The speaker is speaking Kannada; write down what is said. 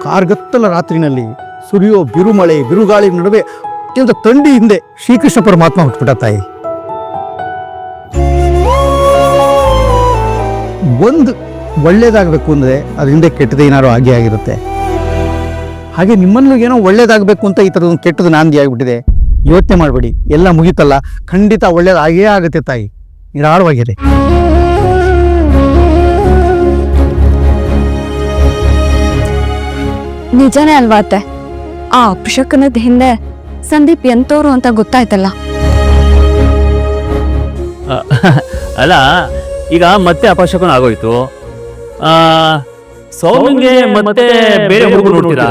ಕಾರ್ಗತ್ತಲ ರಾತ್ರಿನಲ್ಲಿ ಸುರಿಯೋ ಬಿರುಮಳೆ ಬಿರುಗಾಳಿ ನಡುವೆ ಅತ್ಯಂತ ಥಂಡಿ ಹಿಂದೆ ಶ್ರೀಕೃಷ್ಣ ಪರಮಾತ್ಮ ಹುಟ್ಟುಬಿಟ್ಟ ತಾಯಿ. ಒಂದು ಒಳ್ಳೇದಾಗಬೇಕು ಅಂದರೆ ಅದರಿಂದ ಕೆಟ್ಟದ್ದು ಏನಾದ್ರು ಆಗೇ ಆಗಿರುತ್ತೆ. ಹಾಗೆ ನಿಮ್ಮಲ್ಲೂ ಏನೋ ಒಳ್ಳೇದಾಗಬೇಕು ಅಂತ ಈ ಥರದೊಂದು ಕೆಟ್ಟದ್ದು ನಾಂದಿ ಆಗಿಬಿಟ್ಟಿದೆ. ಯೋಚನೆ ಮಾಡಬೇಡಿ, ಎಲ್ಲ ಮುಗೀತಲ್ಲ, ಖಂಡಿತ ಒಳ್ಳೇದಾಗೇ ಆಗುತ್ತೆ ತಾಯಿ. ನಿರಾಳವಾಗಿರಿ. ನಿಜನೇ ಅಲ್ವಾ ಅತ್ತೆ? ಆ ಅಪಶಕನದ ಹಿಂದೆ ಸಂದೀಪ್ ಎಂತವ್ರು ಅಂತ ಗೊತ್ತಾಯ್ತಲ್ಲ. ಅಲ್ಲ, ಈಗ ಮತ್ತೆ ಅಪಶಕನ ಆಗೋಯ್ತು. ಸೌಮ್ಯಂಗೆ ಮತ್ತೆ ಬೇರೆ ಹುಡುಗರು ನೋಡ್ತೀರಾ?